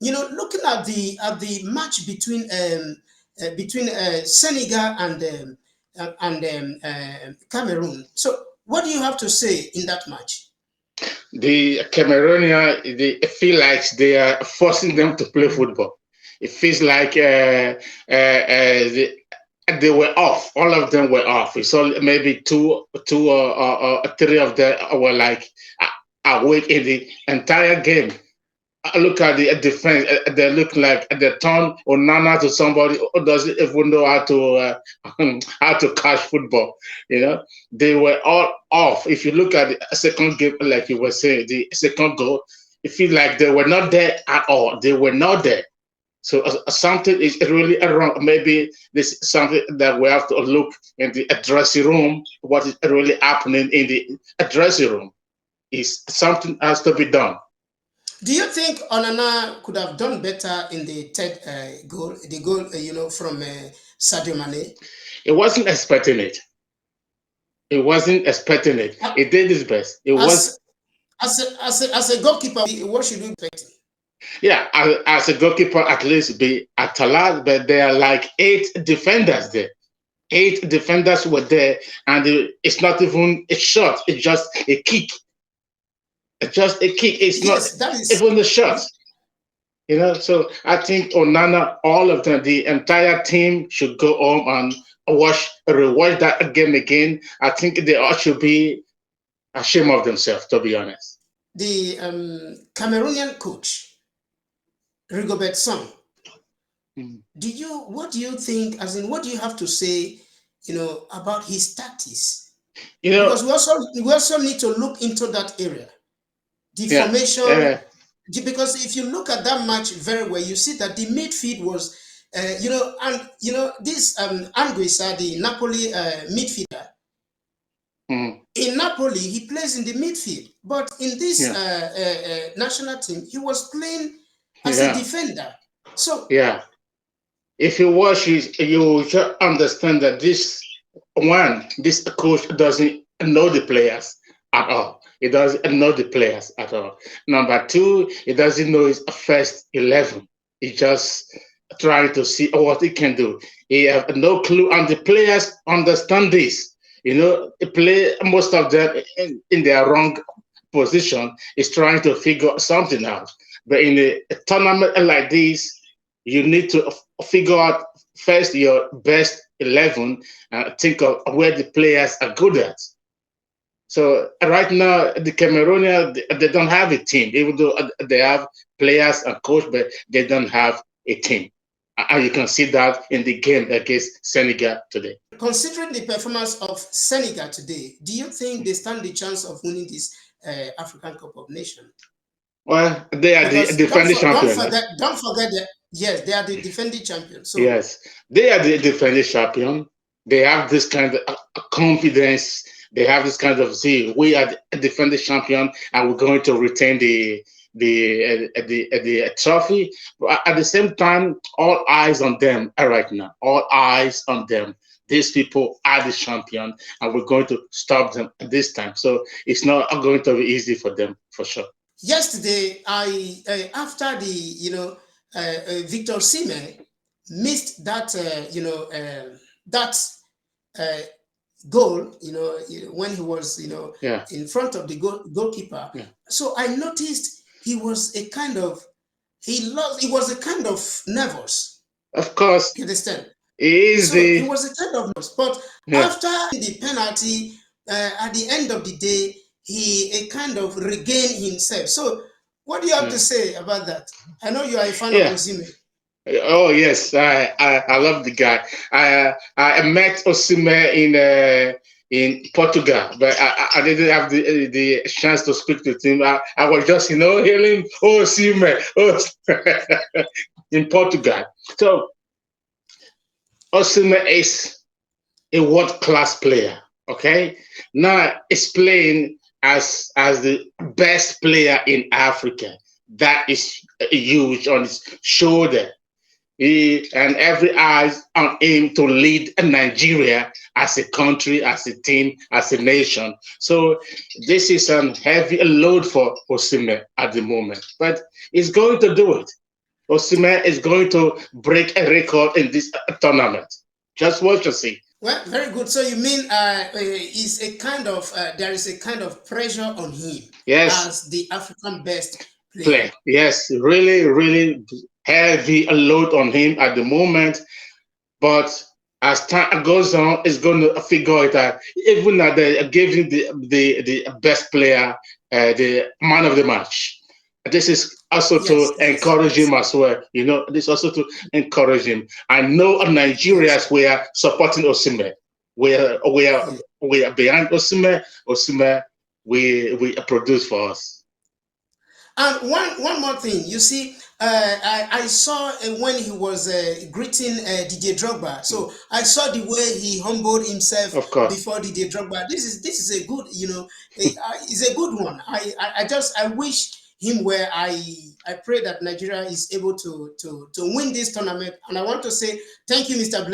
looking at the match between Senegal and Cameroon. So, what do you have to say in that match? The Cameroonian, they feel like they are forcing them to play football. It feels like they were off. All of them were off. We saw maybe two or three of them were like awake in the entire game. Look at the defense. They look like they turn Onana to somebody who doesn't even know how to catch football. They were all off. If you look at the second game, like you were saying, the second goal, it feels like they were not there at all. They were not there. So something is really wrong. Maybe this is something that we have to look in the dressing room. What is really happening in the dressing room is something has to be done. Do you think Onana could have done better in the third goal, the goal, from Sadio Mane? He wasn't expecting it. He wasn't expecting it. Uh, He did his best. It was, As as a goalkeeper, what should you expect? yeah, as a goalkeeper, at least be at Talat, but there are like 8 defenders there. 8 defenders were there, and it's not even a shot. It's just a kick. It's just a kick. It's not Yes, that is. even the shot. So I think Onana, all of them, the entire team should go home and rewatch that game again. I think they all should be ashamed of themselves, to be honest. The Cameroonian coach, Rigobert Song. Mm. What do you think, as in, what do you have to say, about his tactics? You know, Because we also need to look into that area. The yeah, formation, because if you look at that match very well, you see that the midfield was, this Anguissa, the Napoli midfielder. mm, In Napoli, he plays in the midfield, but in this yeah, national team, he was playing as a yeah, defender. So, yeah. If you watch it, you just understand that this coach doesn't know the players at all. He doesn't know the players at all. Number two, he doesn't know his first 11. He just trying to see what he can do. He have no clue, and the players understand this. They play most of them in their wrong position. Is trying to figure something out. But in a tournament like this, you need to figure out first your best 11 and think of where the players are good at. So right now, the Cameroonians, they don't have a team, even though they have players and coach, but they don't have a team. And you can see that in the game against Senegal today. considering the performance of Senegal today, do you think they stand the chance of winning this African Cup of Nations? Well, they are the Because don't defending for, don't champion. forget don't forget that, yes, they are the defending champions. So Yes, they are the defending champion. They have this kind of confidence. They have this kind of zeal. We are the defending champion, and we're going to retain the trophy. But at the same time, all eyes on them right now. All eyes on them. These people are the champion, and we're going to stop them this time. So it's not going to be easy for them, for sure. yesterday, I after the Victor Sime missed that that uh, goal, when he was Yeah, in front of the goalkeeper. yeah. So I noticed he was a kind of he was a kind of nervous. Of course, You understand? it is So he the was a kind of nervous. But yeah, after the penalty, at the end of the day, he kind of regained himself. So what do you have to yeah, say about that? I know you are a fan of yeah. Osimhen. Oh yes, I love the guy. I met Osime in Portugal, but I didn't have the chance to speak to him. I was just hailing Osime in Portugal. So Osime is a world class player. Okay, now he's playing as the best player in Africa. That is huge on his shoulder. And every eyes on him to lead Nigeria as a country, as a team, as a nation. So this is a heavy load for Osimhen at the moment, but he's going to do it. Osimhen is going to break a record in this tournament. Just watch and see. Well, very good. So you mean is a kind of there is a kind of pressure on him Yes, as the African best player. play. Yes, really, really heavy load on him at the moment. But as time goes on, it's going to figure it out. Even that they gave him the best player, the man of the match. This is also to Yes, yes, encourage yes, him as well. This is also to encourage him. I know yes, Nigerians were supporting Osimhen. yeah. We are behind Osimhen. Osimhen, we produce for us. And one more thing, you see, I saw when he was greeting DJ Drogba. So I saw the way he humbled himself Of course. before DJ Drogba. This is a good, it's a good one. I wish him where I pray that Nigeria is able to win this tournament. And I want to say thank you, Mr. Blessing.